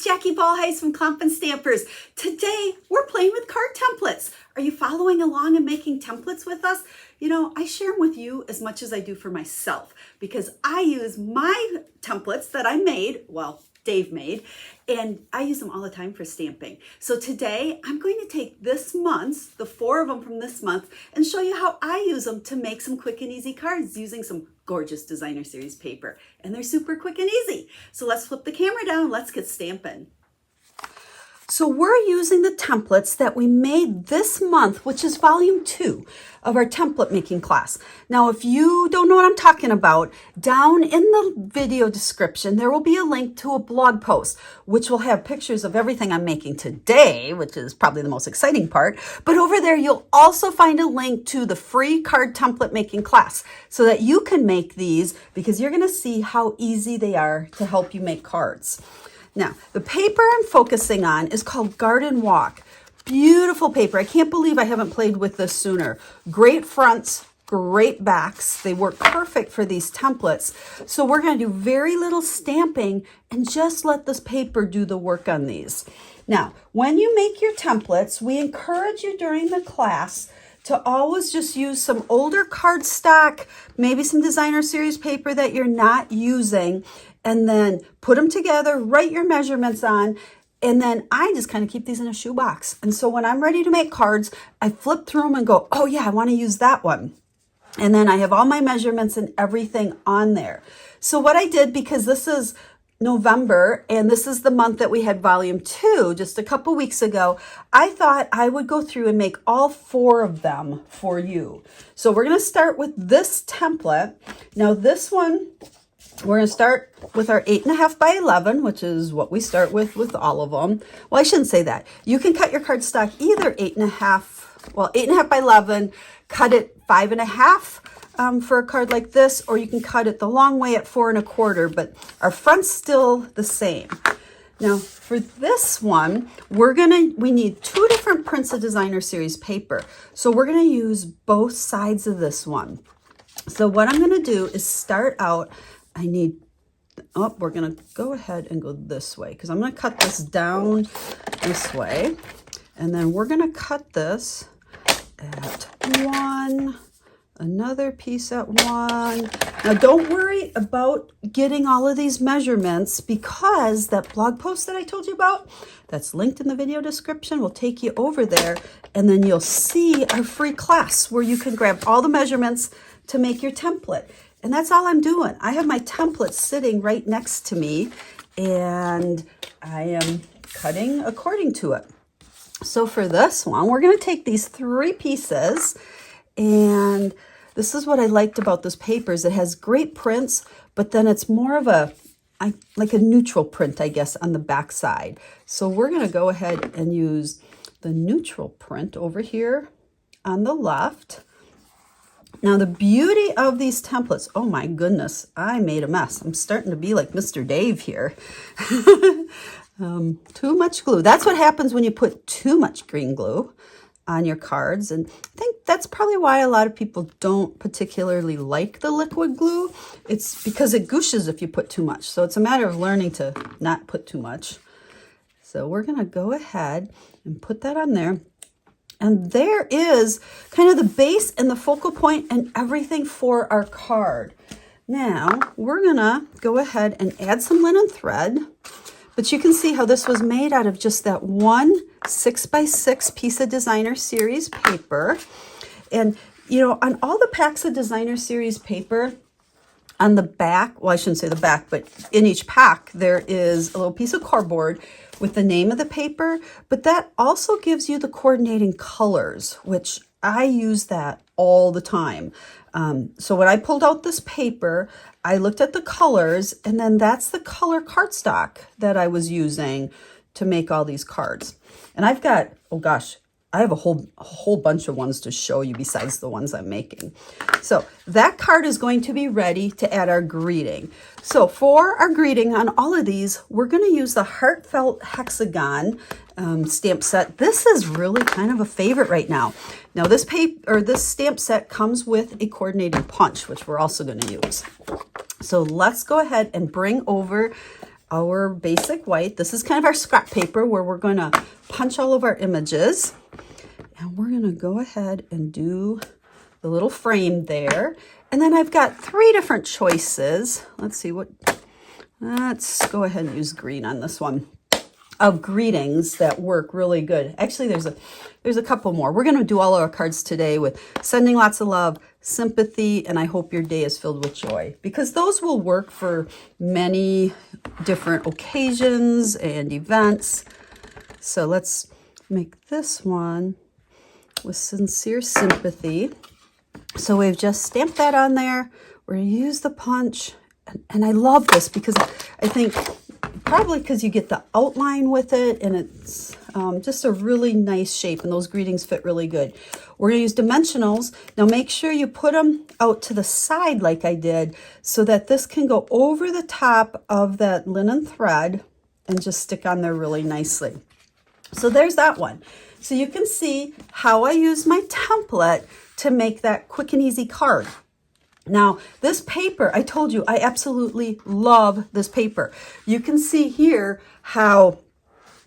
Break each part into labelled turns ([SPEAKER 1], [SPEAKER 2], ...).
[SPEAKER 1] Jackie Ballheis from Clump and Stampers. Today, we're playing with card templates. Are you following along and making templates with us? You know, I share them with you as much as I do for myself because I use my templates that I made, well, Dave made, and I use them all the time for stamping. So today, I'm going to take this month's, the 4 of them from this month, and show you how I use them to make some quick and easy cards using some gorgeous designer series paper. And they're super quick and easy. So let's flip the camera down, let's get stamping. So we're using the templates that we made this month, which is volume 2 of our template making class. Now, if you don't know what I'm talking about, down in the video description, there will be a link to a blog post, which will have pictures of everything I'm making today, which is probably the most exciting part. But over there, you'll also find a link to the free card template making class so that you can make these because you're going to see how easy they are to help you make cards. Now, the paper I'm focusing on is called Garden Walk. Beautiful paper. I can't believe I haven't played with this sooner. Great fronts, great backs. They work perfect for these templates. So we're going to do very little stamping and just let this paper do the work on these. Now, when you make your templates, we encourage you during the class to always just use some older cardstock, maybe some designer series paper that you're not using, and then put them together, write your measurements on, and then I just kind of keep these in a shoebox. And so when I'm ready to make cards, I flip through them and go, oh yeah, I want to use that one. And then I have all my measurements and everything on there. So what I did, because this is November, and this is the month that we had volume 2 just a couple weeks ago, I thought I would go through and make all 4 of them for you. So we're going to start with this template. Now this one, we're going to start with our 8.5 by 11, which is what we start with all of them. Well, I shouldn't say that. You can cut your cardstock either 8.5 by 11, cut it 5.5 for a card like this, or you can cut it the long way at 4.25, but our front's still the same. Now, for this one, we need 2 different prints of designer series paper. So we're going to use both sides of this one. So what I'm going to do is start out, we're going to go ahead and go this way because I'm going to cut this down this way. And then we're going to cut this at 1, another piece at 1. Now, don't worry about getting all of these measurements because that blog post that I told you about, that's linked in the video description, will take you over there. And then you'll see our free class where you can grab all the measurements to make your template. And that's all I'm doing. I have my template sitting right next to me and I am cutting according to it. So for this one, we're going to take these 3 pieces, and this is what I liked about this paper is it has great prints, but then it's more of like a neutral print, I guess, on the back side. So we're going to go ahead and use the neutral print over here on the left. Now, the beauty of these templates, oh my goodness, I made a mess. I'm starting to be like Mr. Dave here. Too much glue. That's what happens when you put too much green glue on your cards. And I think that's probably why a lot of people don't particularly like the liquid glue. It's because it gooshes if you put too much. So it's a matter of learning to not put too much. So we're going to go ahead and put that on there. And there is kind of the base and the focal point and everything for our card. Now, we're going to go ahead and add some linen thread. But you can see how this was made out of just that 1 6x6 piece of designer series paper. And, you know, on all the packs of designer series paper, on the back, well, I shouldn't say the back, but in each pack, there is a little piece of cardboard with the name of the paper, but that also gives you the coordinating colors, which I use that all the time. So when I pulled out this paper, I looked at the colors, and then that's the color cardstock that I was using to make all these cards. And I've got, oh gosh, I have a whole bunch of ones to show you besides the ones I'm making. So that card is going to be ready to add our greeting. So for our greeting on all of these, we're going to use the Heartfelt Hexagon stamp set. This is really kind of a favorite right now. Now this stamp set comes with a coordinating punch, which we're also going to use. So let's go ahead and bring over our basic white. This is kind of our scrap paper where we're going to punch all of our images. And we're going to go ahead and do the little frame there. And then I've got 3 different choices. Let's see what, let's go ahead and use green on this one, of greetings that work really good. Actually, there's a couple more. We're going to do all our cards today with sending lots of love, sympathy, and I hope your day is filled with joy, because those will work for many different occasions and events. So let's make this one with sincere sympathy. So we've just stamped that on there. We're going to use the punch. And I love this because I think probably because you get the outline with it, and it's just a really nice shape, and those greetings fit really good. We're going to use dimensionals. Now make sure you put them out to the side like I did, so that this can go over the top of that linen thread and just stick on there really nicely. So there's that one. So you can see how I use my template to make that quick and easy card. Now, this paper, I told you, I absolutely love this paper. You can see here how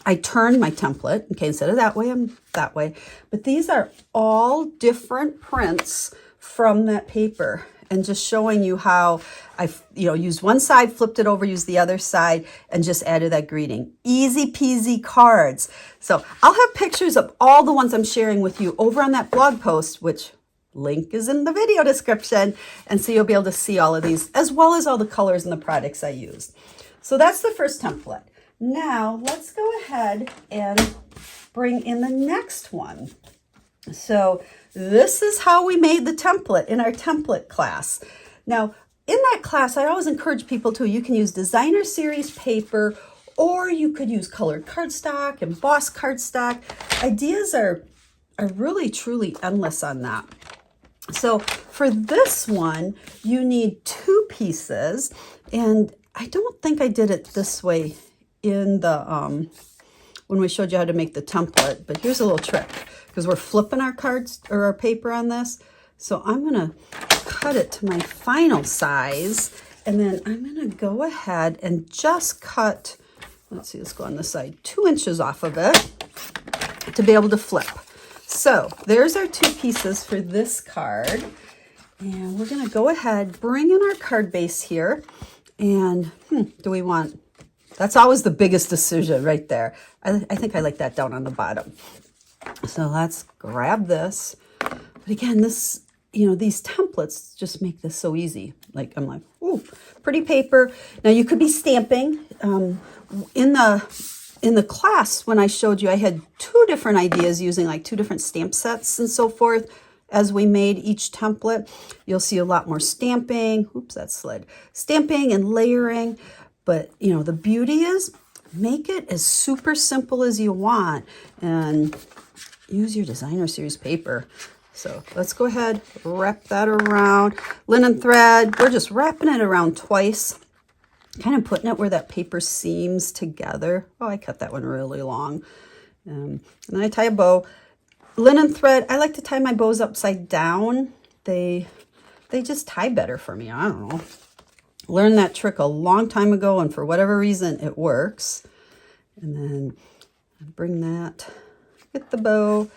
[SPEAKER 1] I turned my template. Okay, instead of that way, I'm that way. But these are all different prints from that paper, and just showing you how I, used one side, flipped it over, used the other side, and just added that greeting. Easy peasy cards. So I'll have pictures of all the ones I'm sharing with you over on that blog post, which link is in the video description. And so you'll be able to see all of these, as well as all the colors and the products I used. So that's the first template. Now let's go ahead and bring in the next one. So this is how we made the template in our template class. Now, in that class, I always encourage people to, you can use designer series paper, or you could use colored cardstock, embossed cardstock. Ideas are really, truly endless on that. So for this one, you need 2 pieces, and I don't think I did it this way in the, when we showed you how to make the template, but here's a little trick, because we're flipping our cards or our paper on this. So I'm going to cut it to my final size, and then I'm going to go ahead and just cut, let's see, let's go on this side, 2 inches off of it to be able to flip. So there's our 2 pieces for this card. And we're going to go ahead, bring in our card base here. And do we want, that's always the biggest decision right there. I think I like that down on the bottom. So let's grab this. But again, this, these templates just make this so easy. Like, I'm like, ooh, pretty paper. Now you could be stamping. In the class, when I showed you, I had 2 different ideas using like 2 different stamp sets and so forth. As we made each template, you'll see a lot more stamping. Oops, that slid. Stamping and layering. But, the beauty is, make it as super simple as you want and use your designer series paper. So let's go ahead, wrap that around. Linen thread, we're just wrapping it around twice. Kind of putting it where that paper seams together. Oh, I cut that one really long. And then I tie a bow. Linen thread, I like to tie my bows upside down. They just tie better for me. I don't know. Learned that trick a long time ago, and for whatever reason, it works. And then bring that with the bow.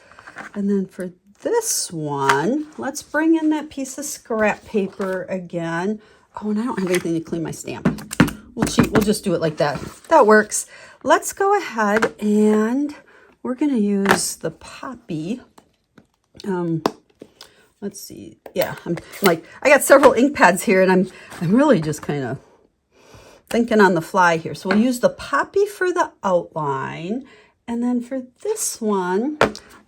[SPEAKER 1] And then for this one, let's bring in that piece of scrap paper again. Oh, and I don't have anything to clean my stamp. We'll cheat. We'll just do it like that. That works. Let's go ahead and we're going to use the poppy. Let's see. Yeah, I got several ink pads here, and I'm really just kind of thinking on the fly here. So we'll use the poppy for the outline. And then for this one,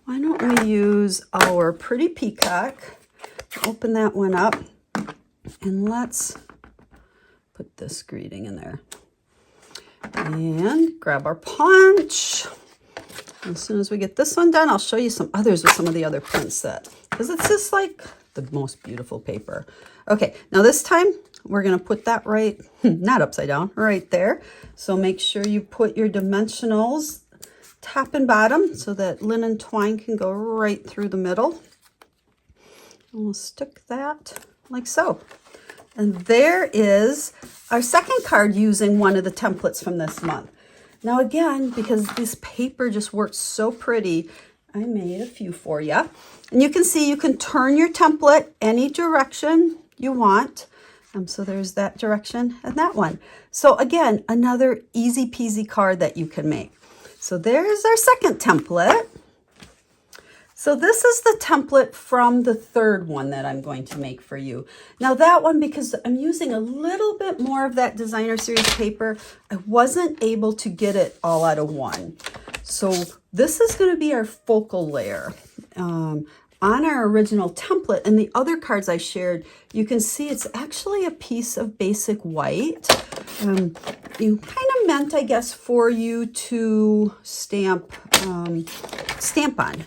[SPEAKER 1] why don't we use our pretty peacock? Open that one up. And let's put this greeting in there. And grab our punch. As soon as we get this one done, I'll show you some others with some of the other prints because it's just like the most beautiful paper. Okay, now this time we're going to put that right, not upside down, right there. So make sure you put your dimensionals top and bottom so that linen twine can go right through the middle. And we'll stick that like so. And there is our second card using one of the templates from this month. Now again, because this paper just works so pretty, I made a few for you. And you can see you can turn your template any direction you want. So there's that direction and that one. So again, another easy peasy card that you can make. So there's our second template. So this is the template from the third one that I'm going to make for you. Now that one, because I'm using a little bit more of that designer series paper, I wasn't able to get it all out of one. So this is going to be our focal layer. On our original template and the other cards I shared, you can see it's actually a piece of basic white. You kind of meant, I guess, for you to stamp on,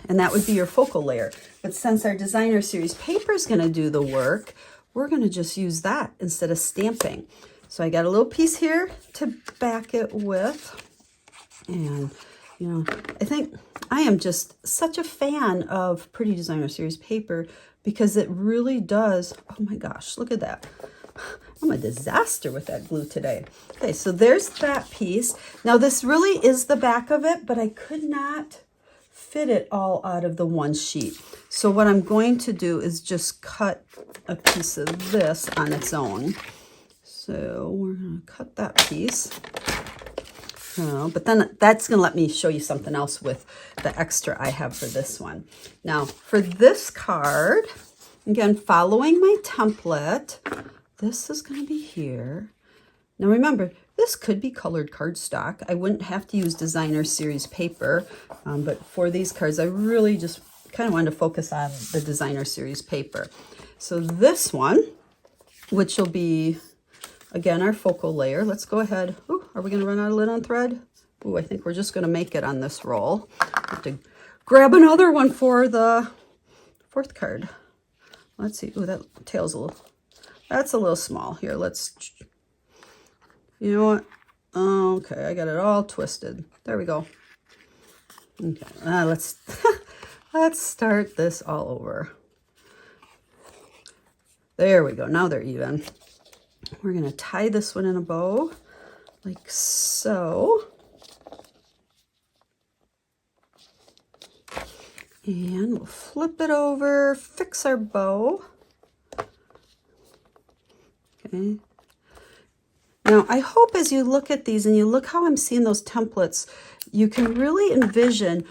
[SPEAKER 1] and that would be your focal layer. But since our designer series paper is going to do the work, we're going to just use that instead of stamping. So I got a little piece here to back it with. And, you know, I think I am just such a fan of Pretty Designer Series paper because it really does. Oh my gosh, look at that. I'm a disaster with that glue today. Okay, so there's that piece. Now this really is the back of it, but I could not fit it all out of the one sheet. So what I'm going to do is just cut a piece of this on its own. So we're going to cut that piece. But then that's going to let me show you something else with the extra I have for this one. Now, for this card, again, following my template, this is going to be here. Now, remember, this could be colored cardstock. I wouldn't have to use designer series paper, but for these cards, I really just kind of wanted to focus on the designer series paper. So this one, which will be, again, our focal layer. Let's go ahead. Ooh, are we going to run out of lint on thread? Ooh, I think we're just going to make it on this roll. Have to grab another one for the fourth card. Let's see. Ooh, that tail's a little, that's a little small. Here, let's, you know what? Okay, I got it all twisted. There we go. Okay, let's, let's start this all over. There we go. Now they're even. We're going to tie this one in a bow, like so. And we'll flip it over, fix our bow. Okay. Now, I hope as you look at these and you look how I'm seeing those templates, you can really envision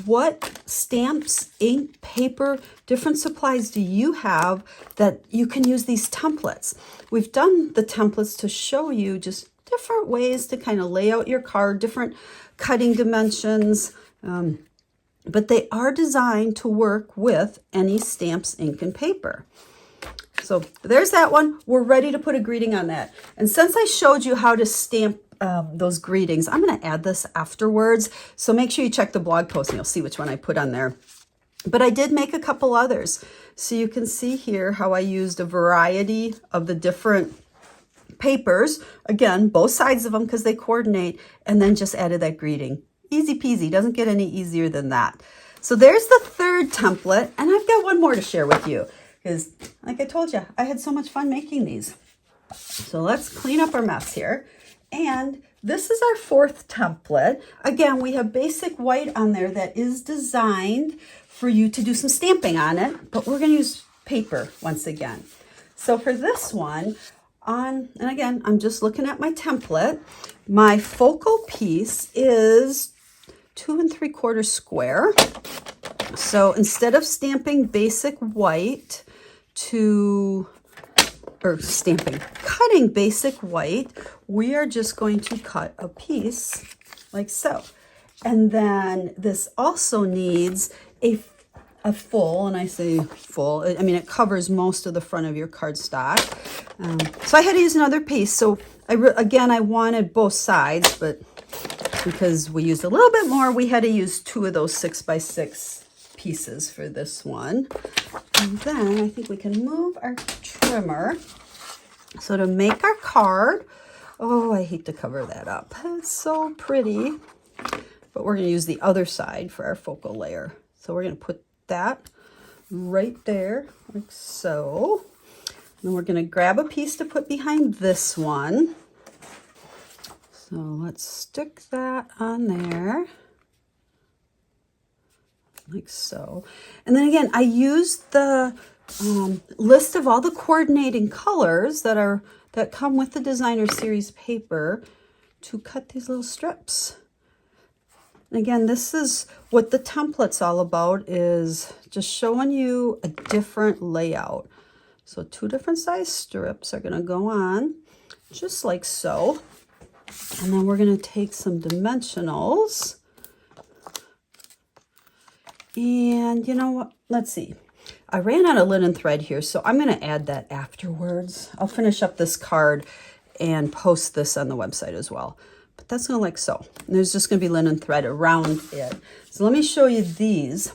[SPEAKER 1] what stamps, ink, paper, different supplies do you have that you can use these templates. We've done the templates to show you just different ways to kind of lay out your card, different cutting dimensions, but they are designed to work with any stamps, ink, and paper. So there's that one. We're ready to put a greeting on that. And since I showed you how to stamp those greetings, I'm going to add this afterwards. So make sure you check the blog post and you'll see which one I put on there. But I did make a couple others. So you can see here how I used a variety of the different papers. Again, both sides of them because they coordinate, and then just added that greeting. Easy peasy. Doesn't get any easier than that. So there's the third template. And I've got one more to share with you because, like I told you, I had so much fun making these. So let's clean up our mess here. And this is our fourth template. Again, we have basic white on there that is designed for you to do some stamping on it, but we're going to use paper once again. So for this one, and again, I'm just looking at my template. My focal piece is 2 3/4 square. So instead of stamping basic white cutting basic white, we are just going to cut a piece like so. And then this also needs a full, and I say full, I mean, it covers most of the front of your cardstock. So I had to use another piece. So again, I wanted both sides, but because we used a little bit more, we had to use 2 of those 6x6 pieces for this one. And then I think we can move our trimmer. So to make our card, oh, I hate to cover that up. It's so pretty. But we're going to use the other side for our focal layer. So we're going to put that right there, like so. And we're going to grab a piece to put behind this one. So let's stick that on there, like so. And then again, I used the list of all the coordinating colors that come with the designer series paper to cut these little strips. And again, this is what the template's all about, is just showing you a different layout. So 2 different size strips are going to go on just like so. And then we're going to take some dimensionals. And you know what? Let's see. I ran out of linen thread here, so I'm going to add that afterwards. I'll finish up this card and post this on the website as well. But that's going to like so. And there's just going to be linen thread around it. So let me show you these.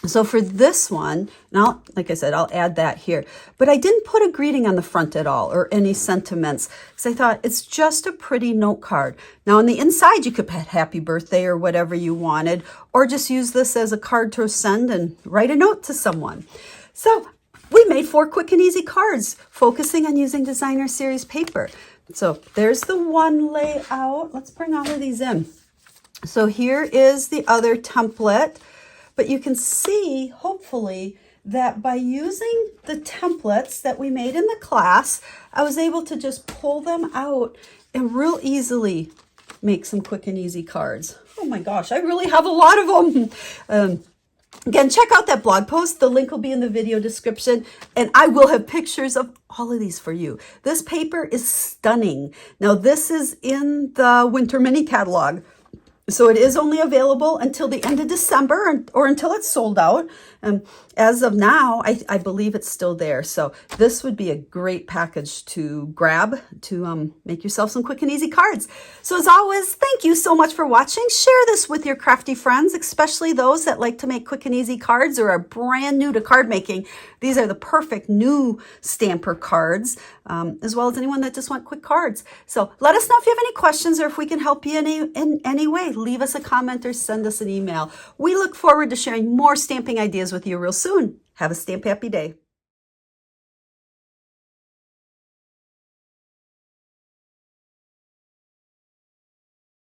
[SPEAKER 1] So for this one, now, like I said, I'll add that here. But I didn't put a greeting on the front at all or any sentiments because I thought it's just a pretty note card. Now on the inside, you could put happy birthday or whatever you wanted, or just use this as a card to send and write a note to someone. So we made 4 quick and easy cards focusing on using designer series paper. So there's the one layout. Let's bring all of these in. So here is the other template. But you can see, hopefully, that by using the templates that we made in the class, I was able to just pull them out and real easily make some quick and easy cards. Oh my gosh, I really have a lot of them. Again, check out that blog post. The link will be in the video description, and I will have pictures of all of these for you. This paper is stunning. Now, this is in the winter mini catalog. So it is only available until the end of December or until it's sold out. As of now, I believe it's still there. So this would be a great package to grab to make yourself some quick and easy cards. So as always, thank you so much for watching. Share this with your crafty friends, especially those that like to make quick and easy cards or are brand new to card making. These are the perfect new stamper cards, as well as anyone that just want quick cards. So let us know if you have any questions or if we can help you in any way. Leave us a comment or send us an email. We look forward to sharing more stamping ideas with you real soon. Have a stamp happy day.